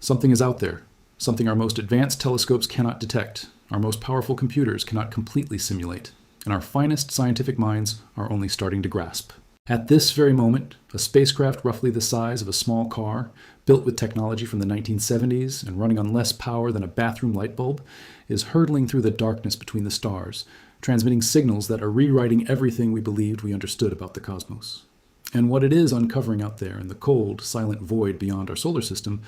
Something is out there, something our most advanced telescopes cannot detect, our most powerful computers cannot completely simulate, and our finest scientific minds are only starting to grasp. At this very moment, a spacecraft roughly the size of a small car, built with technology from the 1970s and running on less power than a bathroom light bulb, is hurtling through the darkness between the stars, transmitting signals that are rewriting everything we believed we understood about the cosmos. And what it is uncovering out there in the cold, silent void beyond our solar system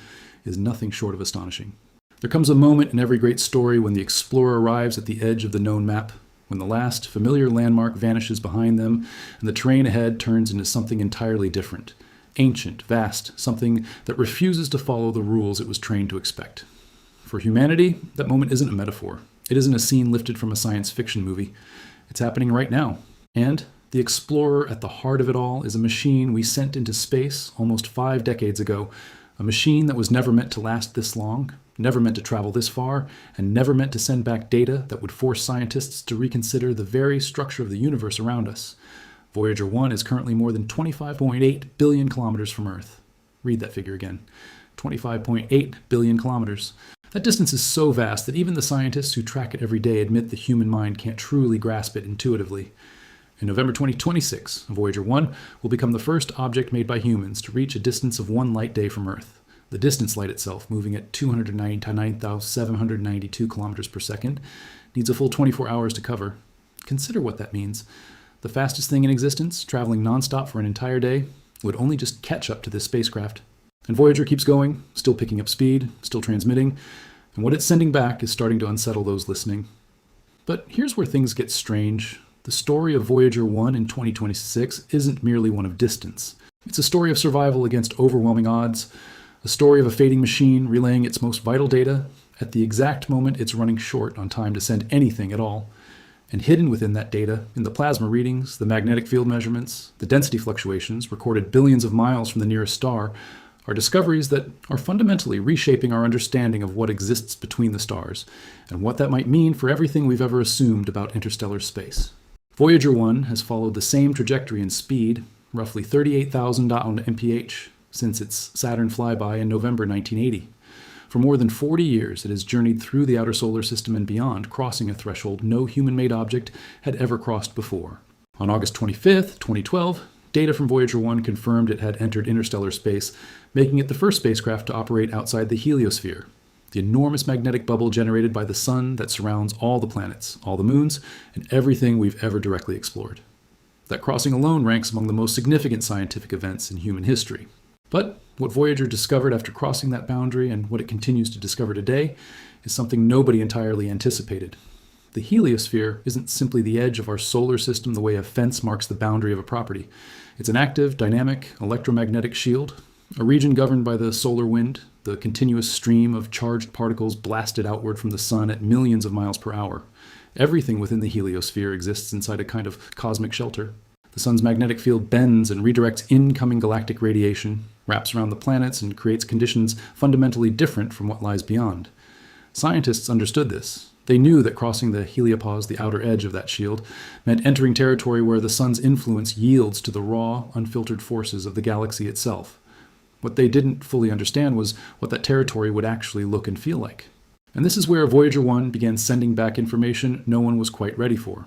is nothing short of astonishing. There comes a moment in every great story when the explorer arrives at the edge of the known map, when the last familiar landmark vanishes behind them and the terrain ahead turns into something entirely different. Ancient, vast, something that refuses to follow the rules it was trained to expect. For humanity, that moment isn't a metaphor. It isn't a scene lifted from a science fiction movie. It's happening right now. And the explorer at the heart of it all is a machine we sent into space almost 5 decades ago, a machine that was never meant to last this long, never meant to travel this far, and never meant to send back data that would force scientists to reconsider the very structure of the universe around us. Voyager 1 is currently more than 25.8 billion kilometers from Earth. Read that figure again. 25.8 billion kilometers. That distance is so vast that even the scientists who track it every day admit the human mind can't truly grasp it intuitively. In November 2026, Voyager 1 will become the first object made by humans to reach a distance of 1 light day from Earth. The distance light itself, moving at 299,792 kilometers per second, needs a full 24 hours to cover. Consider what that means. The fastest thing in existence, traveling nonstop for an entire day, would only just catch up to this spacecraft. And Voyager keeps going, still picking up speed, still transmitting, and what it's sending back is starting to unsettle those listening. But here's where things get strange. The story of Voyager 1 in 2026 isn't merely one of distance. It's a story of survival against overwhelming odds, a story of a fading machine relaying its most vital data at the exact moment it's running short on time to send anything at all. And hidden within that data, in the plasma readings, the magnetic field measurements, the density fluctuations recorded billions of miles from the nearest star, are discoveries that are fundamentally reshaping our understanding of what exists between the stars, and what that might mean for everything we've ever assumed about interstellar space. Voyager 1 has followed the same trajectory and speed, roughly 38,000 mph, since its Saturn flyby in November 1980. For more than 40 years, it has journeyed through the outer solar system and beyond, crossing a threshold no human-made object had ever crossed before. On August 25, 2012, data from Voyager 1 confirmed it had entered interstellar space, making it the first spacecraft to operate outside the heliosphere, the enormous magnetic bubble generated by the sun that surrounds all the planets, all the moons, and everything we've ever directly explored. That crossing alone ranks among the most significant scientific events in human history. But what Voyager discovered after crossing that boundary, and what it continues to discover today, is something nobody entirely anticipated. The heliosphere isn't simply the edge of our solar system the way a fence marks the boundary of a property. It's an active, dynamic, electromagnetic shield, a region governed by the solar wind, the continuous stream of charged particles blasted outward from the sun at millions of miles per hour. Everything within the heliosphere exists inside a kind of cosmic shelter. The sun's magnetic field bends and redirects incoming galactic radiation, wraps around the planets, and creates conditions fundamentally different from what lies beyond. Scientists understood this. They knew that crossing the heliopause, the outer edge of that shield, meant entering territory where the sun's influence yields to the raw, unfiltered forces of the galaxy itself. What they didn't fully understand was what that territory would actually look and feel like. And this is where Voyager 1 began sending back information no one was quite ready for.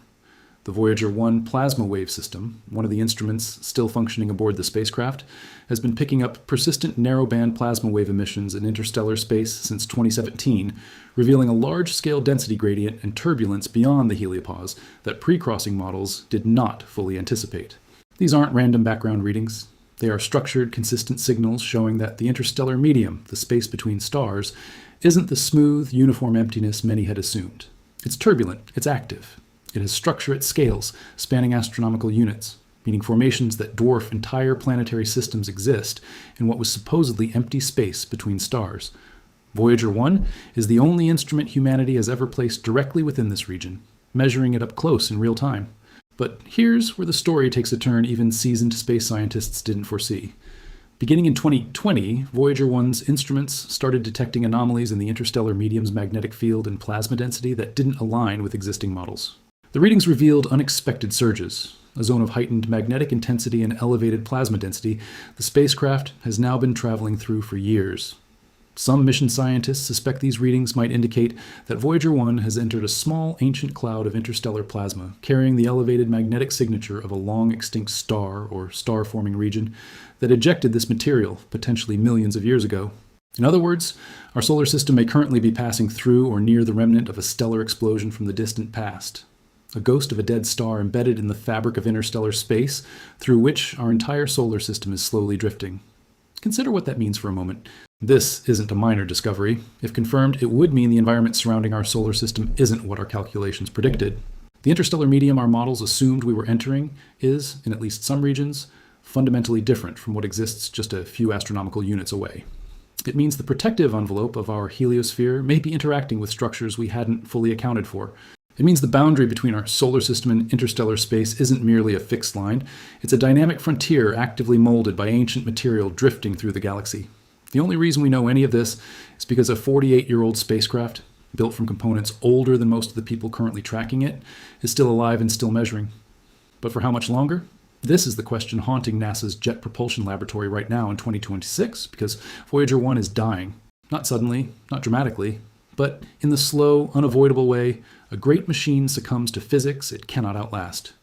The Voyager 1 plasma wave system, one of the instruments still functioning aboard the spacecraft, has been picking up persistent narrowband plasma wave emissions in interstellar space since 2017, revealing a large-scale density gradient and turbulence beyond the heliopause that pre-crossing models did not fully anticipate. These aren't random background readings. They are structured, consistent signals showing that the interstellar medium, the space between stars, isn't the smooth, uniform emptiness many had assumed. It's turbulent, it's active. It has structure at scales, spanning astronomical units, meaning formations that dwarf entire planetary systems exist in what was supposedly empty space between stars. Voyager 1 is the only instrument humanity has ever placed directly within this region, measuring it up close in real time. But here's where the story takes a turn even seasoned space scientists didn't foresee. Beginning in 2020, Voyager 1's instruments started detecting anomalies in the interstellar medium's magnetic field and plasma density that didn't align with existing models. The readings revealed unexpected surges, a zone of heightened magnetic intensity and elevated plasma density the spacecraft has now been traveling through for years. Some mission scientists suspect these readings might indicate that Voyager 1 has entered a small ancient cloud of interstellar plasma, carrying the elevated magnetic signature of a long-extinct star or star-forming region that ejected this material, potentially millions of years ago. In other words, our solar system may currently be passing through or near the remnant of a stellar explosion from the distant past, a ghost of a dead star embedded in the fabric of interstellar space through which our entire solar system is slowly drifting. Consider what that means for a moment. This isn't a minor discovery. If confirmed, it would mean the environment surrounding our solar system isn't what our calculations predicted. The interstellar medium our models assumed we were entering is, in at least some regions, fundamentally different from what exists just a few astronomical units away. It means the protective envelope of our heliosphere may be interacting with structures we hadn't fully accounted for. It means the boundary between our solar system and interstellar space isn't merely a fixed line. It's a dynamic frontier actively molded by ancient material drifting through the galaxy. The only reason we know any of this is because a 48-year-old spacecraft, built from components older than most of the people currently tracking it, is still alive and still measuring. But for how much longer? This is the question haunting NASA's Jet Propulsion Laboratory right now in 2026, because Voyager 1 is dying. Not suddenly, not dramatically, but in the slow, unavoidable way a great machine succumbs to physics it cannot outlast.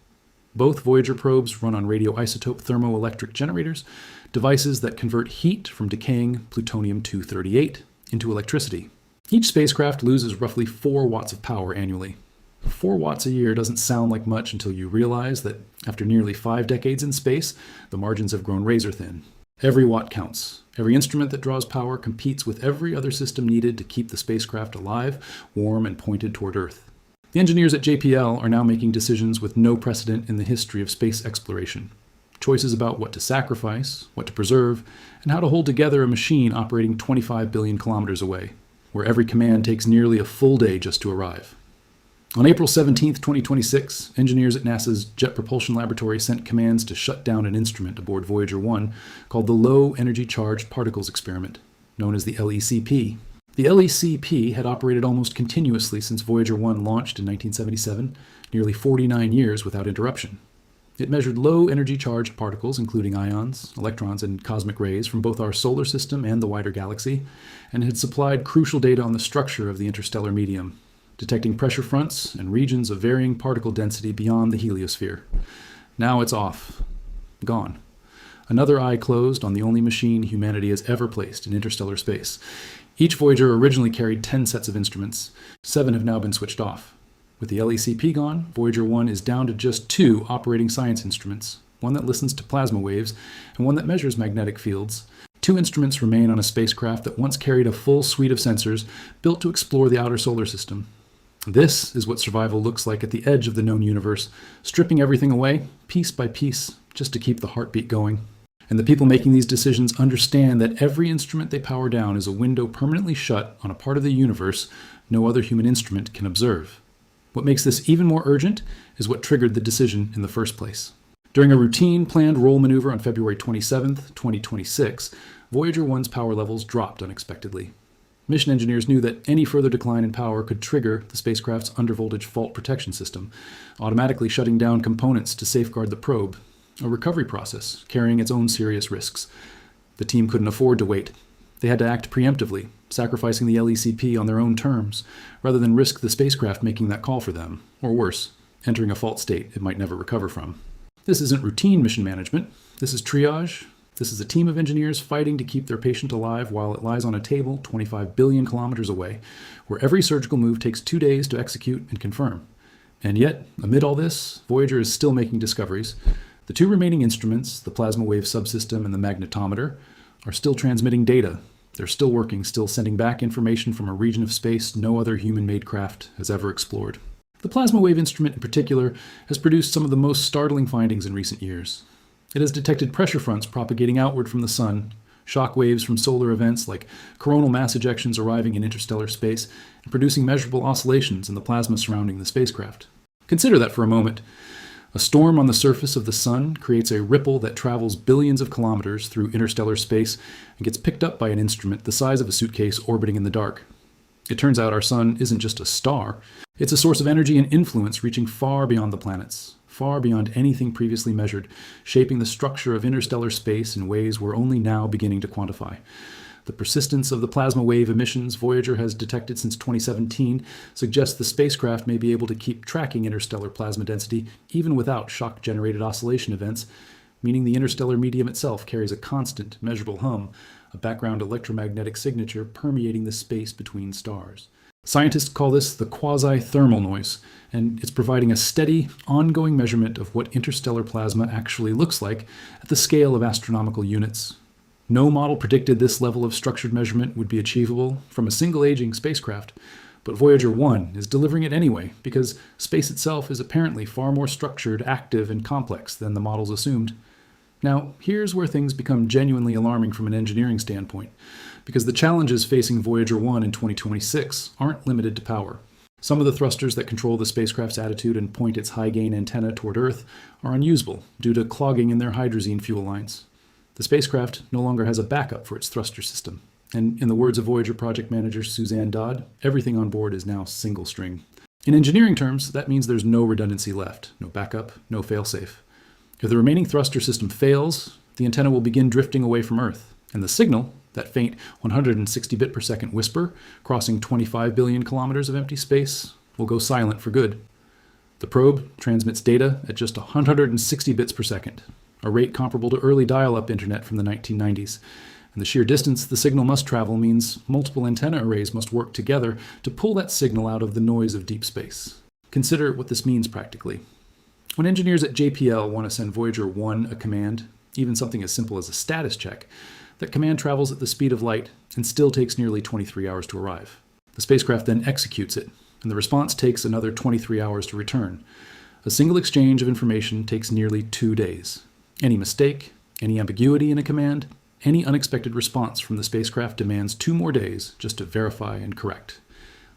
Both Voyager probes run on radioisotope thermoelectric generators, devices that convert heat from decaying plutonium-238 into electricity. Each spacecraft loses roughly 4 watts of power annually. 4 watts a year doesn't sound like much until you realize that after nearly 5 decades in space, the margins have grown razor thin. Every watt counts. Every instrument that draws power competes with every other system needed to keep the spacecraft alive, warm, and pointed toward Earth. The engineers at JPL are now making decisions with no precedent in the history of space exploration. Choices about what to sacrifice, what to preserve, and how to hold together a machine operating 25 billion kilometers away, where every command takes nearly a full day just to arrive. On April 17, 2026, engineers at NASA's Jet Propulsion Laboratory sent commands to shut down an instrument aboard Voyager 1 called the Low Energy Charged Particles Experiment, known as the LECP. The LECP had operated almost continuously since Voyager 1 launched in 1977, nearly 49 years without interruption. It measured low-energy charged particles, including ions, electrons, and cosmic rays from both our solar system and the wider galaxy, and had supplied crucial data on the structure of the interstellar medium, detecting pressure fronts and regions of varying particle density beyond the heliosphere. Now it's off. Gone. Another eye closed on the only machine humanity has ever placed in interstellar space. Each Voyager originally carried 10 sets of instruments. 7 have now been switched off. With the LECP gone, Voyager 1 is down to just 2 operating science instruments, one that listens to plasma waves and one that measures magnetic fields. 2 instruments remain on a spacecraft that once carried a full suite of sensors built to explore the outer solar system. This is what survival looks like at the edge of the known universe, stripping everything away, piece by piece, just to keep the heartbeat going. And the people making these decisions understand that every instrument they power down is a window permanently shut on a part of the universe no other human instrument can observe. What makes this even more urgent is what triggered the decision in the first place. During a routine planned roll maneuver on February 27, 2026, Voyager 1's power levels dropped unexpectedly. Mission engineers knew that any further decline in power could trigger the spacecraft's undervoltage fault protection system, automatically shutting down components to safeguard the probe, a recovery process carrying its own serious risks. The team couldn't afford to wait. They had to act preemptively, sacrificing the LECP on their own terms, rather than risk the spacecraft making that call for them, or worse, entering a fault state it might never recover from. This isn't routine mission management. This is triage. This is a team of engineers fighting to keep their patient alive while it lies on a table 25 billion kilometers away, where every surgical move takes 2 days to execute and confirm. And yet, amid all this, Voyager is still making discoveries. The 2 remaining instruments, the plasma wave subsystem and the magnetometer, are still transmitting data. They're still working, still sending back information from a region of space no other human-made craft has ever explored. The plasma wave instrument in particular has produced some of the most startling findings in recent years. It has detected pressure fronts propagating outward from the sun, shock waves from solar events like coronal mass ejections arriving in interstellar space and producing measurable oscillations in the plasma surrounding the spacecraft. Consider that for a moment. A storm on the surface of the sun creates a ripple that travels billions of kilometers through interstellar space and gets picked up by an instrument the size of a suitcase orbiting in the dark. It turns out our sun isn't just a star. It's a source of energy and influence reaching far beyond the planets, far beyond anything previously measured, shaping the structure of interstellar space in ways we're only now beginning to quantify. The persistence of the plasma wave emissions Voyager has detected since 2017 suggests the spacecraft may be able to keep tracking interstellar plasma density even without shock-generated oscillation events, meaning the interstellar medium itself carries a constant, measurable hum, a background electromagnetic signature permeating the space between stars. Scientists call this the quasi-thermal noise, and it's providing a steady, ongoing measurement of what interstellar plasma actually looks like at the scale of astronomical units. No model predicted this level of structured measurement would be achievable from a single aging spacecraft, but Voyager 1 is delivering it anyway because space itself is apparently far more structured, active, and complex than the models assumed. Now, here's where things become genuinely alarming from an engineering standpoint, because the challenges facing Voyager 1 in 2026 aren't limited to power. Some of the thrusters that control the spacecraft's attitude and point its high-gain antenna toward Earth are unusable due to clogging in their hydrazine fuel lines. The spacecraft no longer has a backup for its thruster system, and in the words of Voyager project manager Suzanne Dodd, everything on board is now single string. In engineering terms, that means there's no redundancy left, no backup, no failsafe. If the remaining thruster system fails, the antenna will begin drifting away from Earth, and the signal, that faint 160 bit per second whisper crossing 25 billion kilometers of empty space, will go silent for good. The probe transmits data at just 160 bits per second, a rate comparable to early dial-up internet from the 1990s. And the sheer distance the signal must travel means multiple antenna arrays must work together to pull that signal out of the noise of deep space. Consider what this means practically. When engineers at JPL want to send Voyager 1 a command, even something as simple as a status check, that command travels at the speed of light and still takes nearly 23 hours to arrive. The spacecraft then executes it, and the response takes another 23 hours to return. A single exchange of information takes nearly 2 days. Any mistake, any ambiguity in a command, any unexpected response from the spacecraft demands 2 more days just to verify and correct.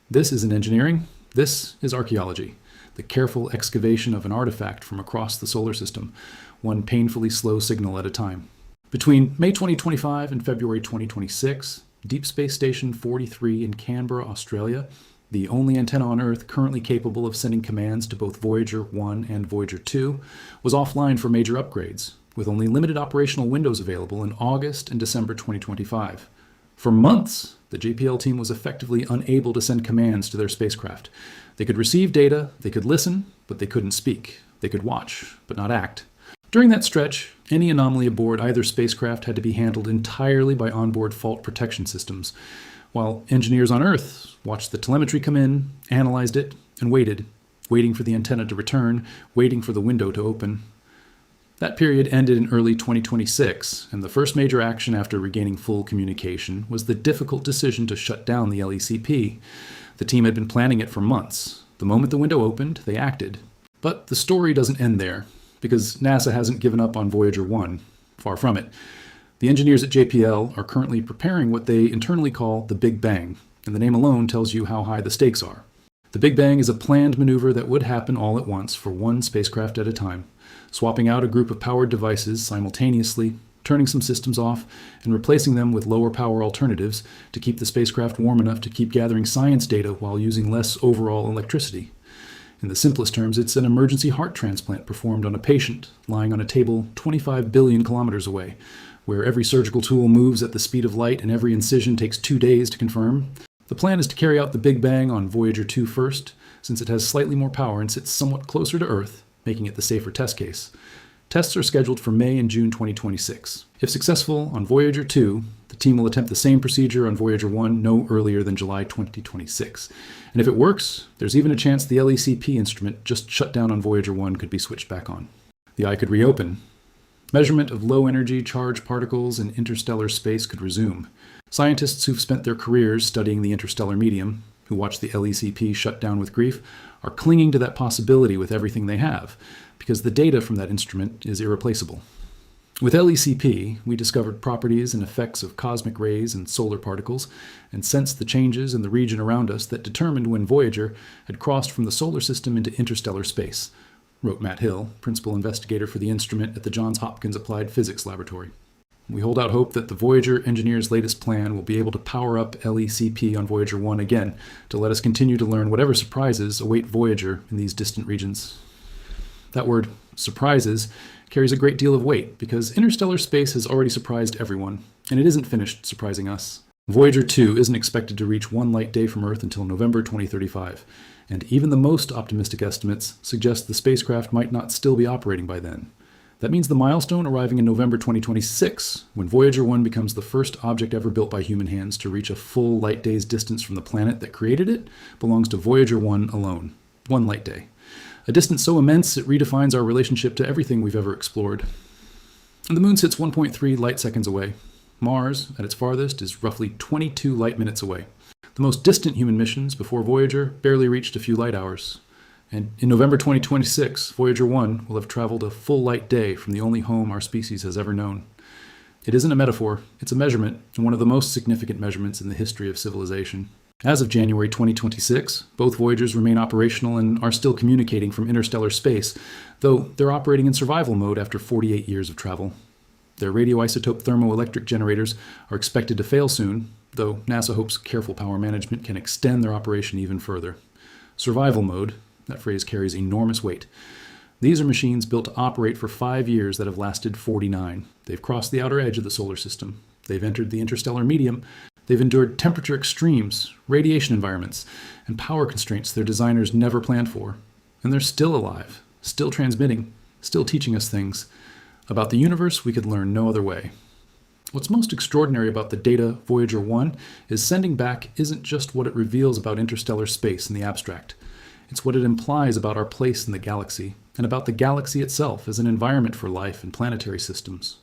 This isn't engineering, this is archaeology. The careful excavation of an artifact from across the solar system, one painfully slow signal at a time. Between May 2025 and February 2026, Deep Space Station 43 in Canberra, Australia, the only antenna on Earth currently capable of sending commands to both Voyager 1 and Voyager 2, was offline for major upgrades, with only limited operational windows available in August and December 2025. For months, the JPL team was effectively unable to send commands to their spacecraft. They could receive data, they could listen, but they couldn't speak. They could watch, but not act. During that stretch, any anomaly aboard either spacecraft had to be handled entirely by onboard fault protection systems, while engineers on Earth watched the telemetry come in, analyzed it, and waiting for the antenna to return, waiting for the window to open. That period ended in early 2026, and the first major action after regaining full communication was the difficult decision to shut down the LECP. The team had been planning it for months. The moment the window opened, they acted. But the story doesn't end there, because NASA hasn't given up on Voyager 1. Far from it. The engineers at JPL are currently preparing what they internally call the Big Bang, and the name alone tells you how high the stakes are. The Big Bang is a planned maneuver that would happen all at once for one spacecraft at a time, swapping out a group of powered devices simultaneously, turning some systems off, and replacing them with lower power alternatives to keep the spacecraft warm enough to keep gathering science data while using less overall electricity. In the simplest terms, it's an emergency heart transplant performed on a patient lying on a table 25 billion kilometers away, where every surgical tool moves at the speed of light and every incision takes 2 days to confirm. The plan is to carry out the Big Bang on Voyager 2 first, since it has slightly more power and sits somewhat closer to Earth, making it the safer test case. Tests are scheduled for May and June 2026. If successful on Voyager 2, the team will attempt the same procedure on Voyager 1 no earlier than July 2026. And if it works, there's even a chance the LECP instrument just shut down on Voyager 1 could be switched back on. The eye could reopen. Measurement of low-energy charged particles in interstellar space could resume. Scientists who've spent their careers studying the interstellar medium, who watch the LECP shut down with grief, are clinging to that possibility with everything they have, because the data from that instrument is irreplaceable. With LECP, we discovered properties and effects of cosmic rays and solar particles, and sensed the changes in the region around us that determined when Voyager had crossed from the solar system into interstellar space, wrote Matt Hill, principal investigator for the instrument at the Johns Hopkins Applied Physics Laboratory. We hold out hope that the Voyager engineers' latest plan will be able to power up LECP on Voyager 1 again to let us continue to learn whatever surprises await Voyager in these distant regions. That word Surprises carries a great deal of weight because interstellar space has already surprised everyone, and it isn't finished surprising us. Voyager 2 isn't expected to reach one light day from Earth until November 2035, and even the most optimistic estimates suggest the spacecraft might not still be operating by then. That means the milestone arriving in November 2026, when Voyager 1 becomes the first object ever built by human hands to reach a full light day's distance from the planet that created it, belongs to Voyager 1 alone. One light day. A distance so immense it redefines our relationship to everything we've ever explored. And the moon sits 1.3 light seconds away. Mars, at its farthest, is roughly 22 light minutes away. The most distant human missions before Voyager barely reached a few light hours. And in November 2026, Voyager 1 will have traveled a full light day from the only home our species has ever known. It isn't a metaphor, it's a measurement, and one of the most significant measurements in the history of civilization. As of January 2026, both Voyagers remain operational and are still communicating from interstellar space, though they're operating in survival mode after 48 years of travel. Their radioisotope thermoelectric generators are expected to fail soon, though NASA hopes careful power management can extend their operation even further. Survival mode, that phrase carries enormous weight. These are machines built to operate for 5 years that have lasted 49. They've crossed the outer edge of the solar system. They've entered the interstellar medium. They've endured temperature extremes, radiation environments, and power constraints their designers never planned for. And they're still alive, still transmitting, still teaching us things about the universe we could learn no other way. What's most extraordinary about the data Voyager 1 is sending back isn't just what it reveals about interstellar space in the abstract. It's what it implies about our place in the galaxy, and about the galaxy itself as an environment for life and planetary systems.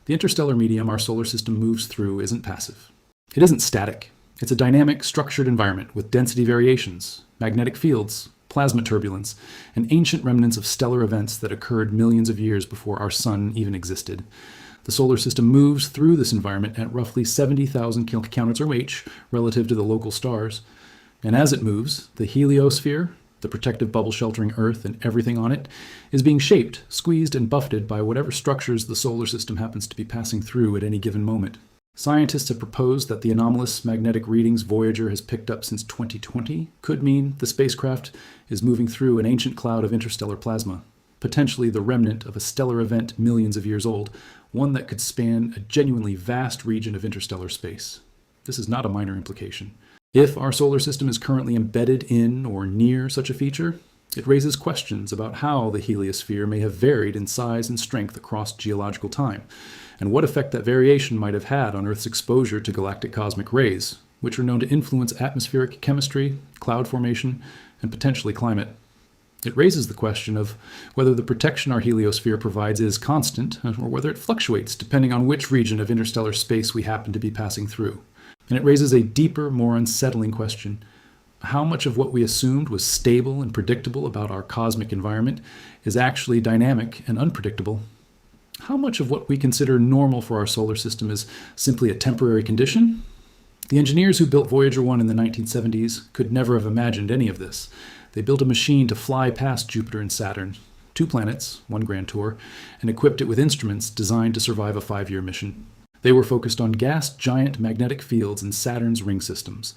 The interstellar medium our solar system moves through isn't passive. It isn't static. It's a dynamic, structured environment with density variations, magnetic fields, plasma turbulence, and ancient remnants of stellar events that occurred millions of years before our sun even existed. The solar system moves through this environment at roughly 70,000 km/h relative to the local stars. And as it moves, the heliosphere, the protective bubble sheltering Earth and everything on it, is being shaped, squeezed, and buffeted by whatever structures the solar system happens to be passing through at any given moment. Scientists have proposed that the anomalous magnetic readings Voyager has picked up since 2020 could mean the spacecraft is moving through an ancient cloud of interstellar plasma, potentially the remnant of a stellar event millions of years old, one that could span a genuinely vast region of interstellar space. This is not a minor implication. If our solar system is currently embedded in or near such a feature, it raises questions about how the heliosphere may have varied in size and strength across geological time, and what effect that variation might have had on Earth's exposure to galactic cosmic rays, which are known to influence atmospheric chemistry, cloud formation, and potentially climate. It raises the question of whether the protection our heliosphere provides is constant, or whether it fluctuates depending on which region of interstellar space we happen to be passing through. And it raises a deeper, more unsettling question. How much of what we assumed was stable and predictable about our cosmic environment is actually dynamic and unpredictable? How much of what we consider normal for our solar system is simply a temporary condition? The engineers who built Voyager 1 in the 1970s could never have imagined any of this. They built a machine to fly past Jupiter and Saturn, 2 planets, 1 grand tour, and equipped it with instruments designed to survive a 5-year mission. They were focused on gas giant magnetic fields in Saturn's ring systems.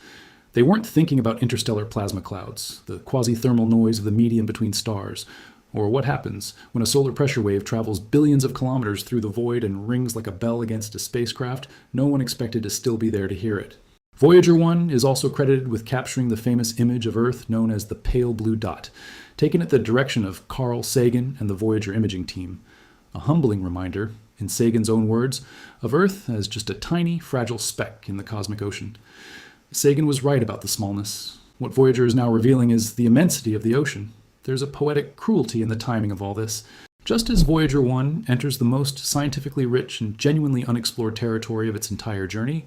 They weren't thinking about interstellar plasma clouds, the quasi-thermal noise of the medium between stars, or what happens when a solar pressure wave travels billions of kilometers through the void and rings like a bell against a spacecraft no one expected to still be there to hear it. Voyager 1 is also credited with capturing the famous image of Earth known as the pale blue dot, taken at the direction of Carl Sagan and the Voyager imaging team. A humbling reminder, in Sagan's own words, of Earth as just a tiny, fragile speck in the cosmic ocean. Sagan was right about the smallness. What Voyager is now revealing is the immensity of the ocean. There's a poetic cruelty in the timing of all this. Just as Voyager 1 enters the most scientifically rich and genuinely unexplored territory of its entire journey,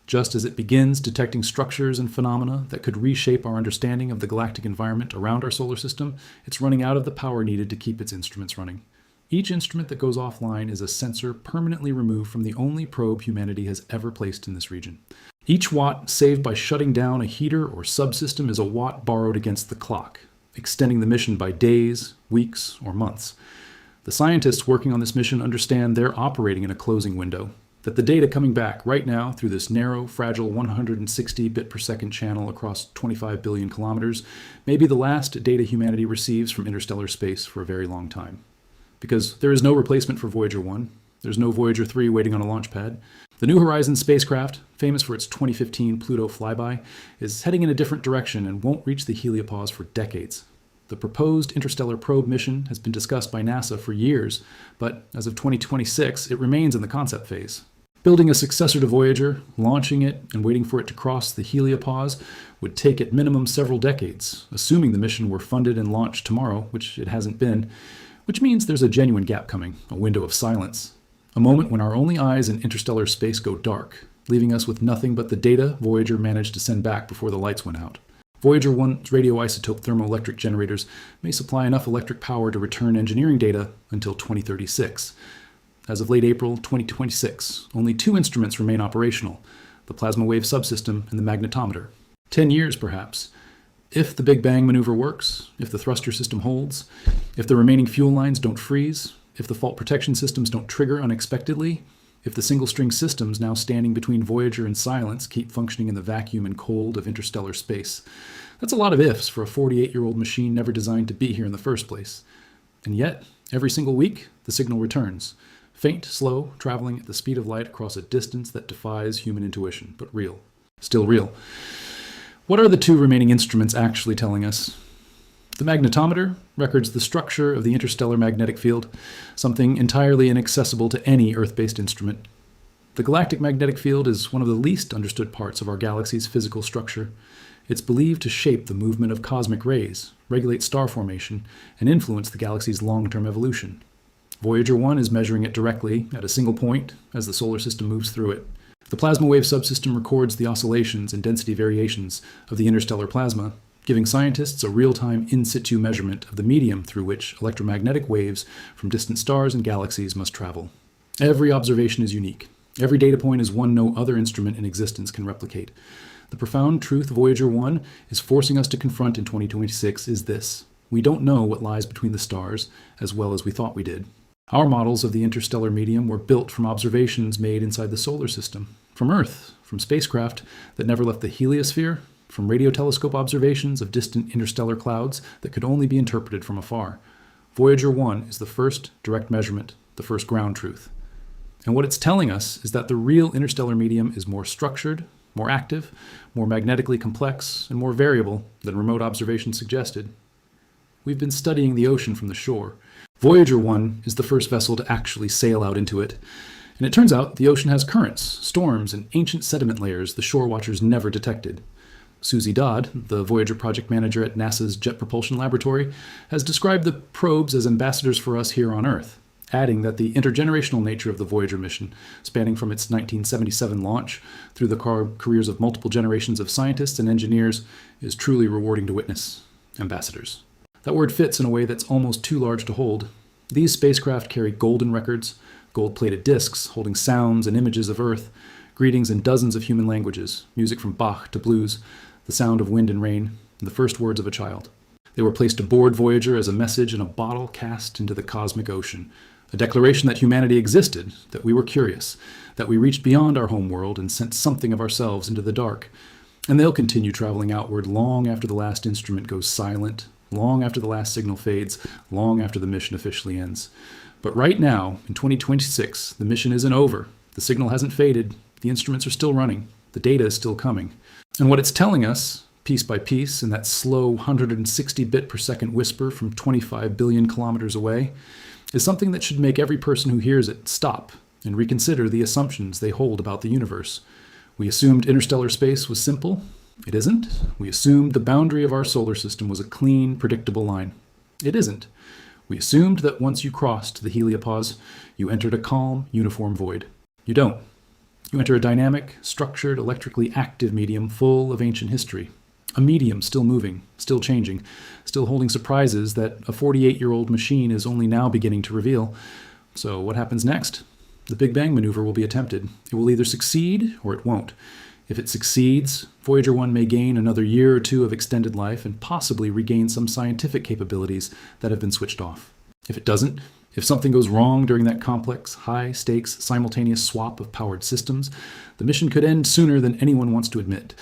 just as it begins detecting structures and phenomena that could reshape our understanding of the galactic environment around our solar system, it's running out of the power needed to keep its instruments running. Each instrument that goes offline is a sensor permanently removed from the only probe humanity has ever placed in this region. Each watt saved by shutting down a heater or subsystem is a watt borrowed against the clock, extending the mission by days, weeks, or months. The scientists working on this mission understand they're operating in a closing window, that the data coming back right now through this narrow, fragile 160 bit per second channel across 25 billion kilometers may be the last data humanity receives from interstellar space for a very long time. because there is no replacement for Voyager 1. There's no Voyager 3 waiting on a launch pad. The New Horizons spacecraft, famous for its 2015 Pluto flyby, is heading in a different direction and won't reach the heliopause for decades. The proposed Interstellar probe mission has been discussed by NASA for years, but as of 2026, it remains in the concept phase. Building a successor to Voyager, launching it, and waiting for it to cross the heliopause would take at minimum several decades, assuming the mission were funded and launched tomorrow, which it hasn't been, which means there's a genuine gap coming, a window of silence. A moment when our only eyes in interstellar space go dark, leaving us with nothing but the data Voyager managed to send back before the lights went out. Voyager 1's radioisotope thermoelectric generators may supply enough electric power to return engineering data until 2036. As of late April 2026, only 2 instruments remain operational, the plasma wave subsystem and the magnetometer. 10 years, perhaps. If the Big Bang maneuver works, if the thruster system holds, if the remaining fuel lines don't freeze, if the fault protection systems don't trigger unexpectedly, if the single-string systems now standing between Voyager and silence keep functioning in the vacuum and cold of interstellar space. That's a lot of ifs for a 48-year-old machine never designed to be here in the first place. And yet, every single week, the signal returns. Faint, slow, traveling at the speed of light across a distance that defies human intuition, but real. Still real. What are the 2 remaining instruments actually telling us? The magnetometer records the structure of the interstellar magnetic field, something entirely inaccessible to any Earth-based instrument. The galactic magnetic field is one of the least understood parts of our galaxy's physical structure. It's believed to shape the movement of cosmic rays, regulate star formation, and influence the galaxy's long-term evolution. Voyager 1 is measuring it directly at a single point as the solar system moves through it. The plasma wave subsystem records the oscillations and density variations of the interstellar plasma, giving scientists a real-time in-situ measurement of the medium through which electromagnetic waves from distant stars and galaxies must travel. Every observation is unique. Every data point is one no other instrument in existence can replicate. The profound truth Voyager 1 is forcing us to confront in 2026 is this: we don't know what lies between the stars as well as we thought we did. Our models of the interstellar medium were built from observations made inside the solar system, from Earth, from spacecraft that never left the heliosphere, from radio telescope observations of distant interstellar clouds that could only be interpreted from afar. Voyager 1 is the first direct measurement, the first ground truth. And what it's telling us is that the real interstellar medium is more structured, more active, more magnetically complex, and more variable than remote observations suggested. We've been studying the ocean from the shore. Voyager 1 is the first vessel to actually sail out into it. And it turns out the ocean has currents, storms, and ancient sediment layers the shore watchers never detected. Susie Dodd, the Voyager project manager at NASA's Jet Propulsion Laboratory, has described the probes as ambassadors for us here on Earth, adding that the intergenerational nature of the Voyager mission, spanning from its 1977 launch through the careers of multiple generations of scientists and engineers, is truly rewarding to witness. Ambassadors. That word fits in a way that's almost too large to hold. These spacecraft carry golden records, gold-plated discs holding sounds and images of Earth, greetings in dozens of human languages, music from Bach to blues, the sound of wind and rain, and the first words of a child. They were placed aboard Voyager as a message in a bottle cast into the cosmic ocean, a declaration that humanity existed, that we were curious, that we reached beyond our home world and sent something of ourselves into the dark. And they'll continue traveling outward long after the last instrument goes silent, long after the last signal fades, long after the mission officially ends. But right now, in 2026, the mission isn't over. The signal hasn't faded. The instruments are still running. The data is still coming. And what it's telling us, piece by piece, in that slow 160-bit per second whisper from 25 billion kilometers away, is something that should make every person who hears it stop and reconsider the assumptions they hold about the universe. We assumed interstellar space was simple. It isn't. We assumed the boundary of our solar system was a clean, predictable line. It isn't. We assumed that once you crossed the heliopause, you entered a calm, uniform void. You don't. You enter a dynamic, structured, electrically active medium full of ancient history. A medium still moving, still changing, still holding surprises that a 48-year-old machine is only now beginning to reveal. So what happens next? The Big Bang maneuver will be attempted. It will either succeed or it won't. If it succeeds, Voyager 1 may gain another year or 2 of extended life and possibly regain some scientific capabilities that have been switched off. If it doesn't, if something goes wrong during that complex, high-stakes, simultaneous swap of powered systems, the mission could end sooner than anyone wants to admit.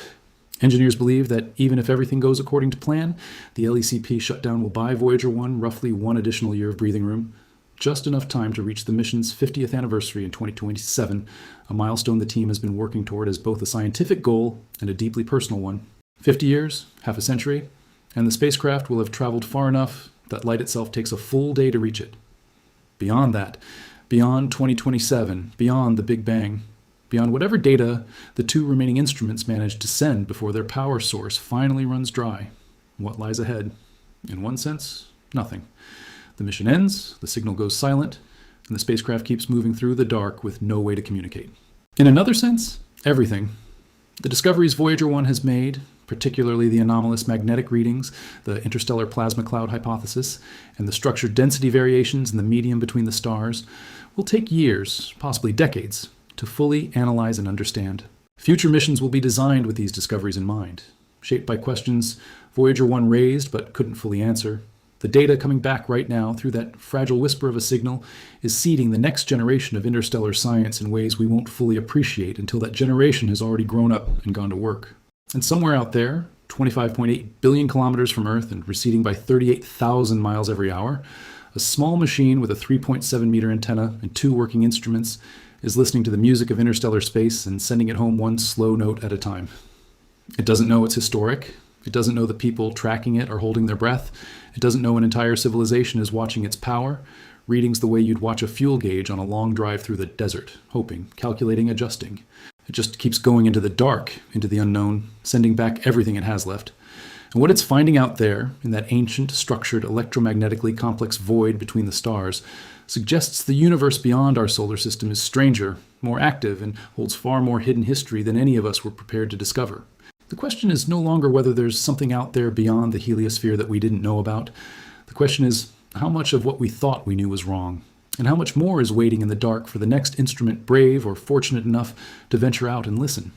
Engineers believe that even if everything goes according to plan, the LECP shutdown will buy Voyager 1 roughly 1 additional year of breathing room. just enough time to reach the mission's 50th anniversary in 2027, a milestone the team has been working toward as both a scientific goal and a deeply personal one. 50 years, half a century, and the spacecraft will have traveled far enough that light itself takes a full day to reach it. Beyond that, beyond 2027, beyond the Big Bang, beyond whatever data the two remaining instruments manage to send before their power source finally runs dry, what lies ahead? In one sense, nothing. The mission ends, the signal goes silent, and the spacecraft keeps moving through the dark with no way to communicate. In another sense, everything. The discoveries Voyager 1 has made, particularly the anomalous magnetic readings, the interstellar plasma cloud hypothesis, and the structured density variations in the medium between the stars, will take years, possibly decades, to fully analyze and understand. Future missions will be designed with these discoveries in mind, shaped by questions Voyager 1 raised but couldn't fully answer. The data coming back right now through that fragile whisper of a signal is seeding the next generation of interstellar science in ways we won't fully appreciate until that generation has already grown up and gone to work. And somewhere out there, 25.8 billion kilometers from Earth and receding by 38,000 miles every hour, a small machine with a 3.7 meter antenna and 2 working instruments is listening to the music of interstellar space and sending it home one slow note at a time. It doesn't know it's historic. It doesn't know the people tracking it are holding their breath. It doesn't know an entire civilization is watching its power. Readings the way you'd watch a fuel gauge on a long drive through the desert, hoping, calculating, adjusting. It just keeps going into the dark, into the unknown, sending back everything it has left. And what it's finding out there, in that ancient, structured, electromagnetically complex void between the stars, suggests the universe beyond our solar system is stranger, more active, and holds far more hidden history than any of us were prepared to discover. The question is no longer whether there's something out there beyond the heliosphere that we didn't know about. The question is how much of what we thought we knew was wrong, and how much more is waiting in the dark for the next instrument brave or fortunate enough to venture out and listen.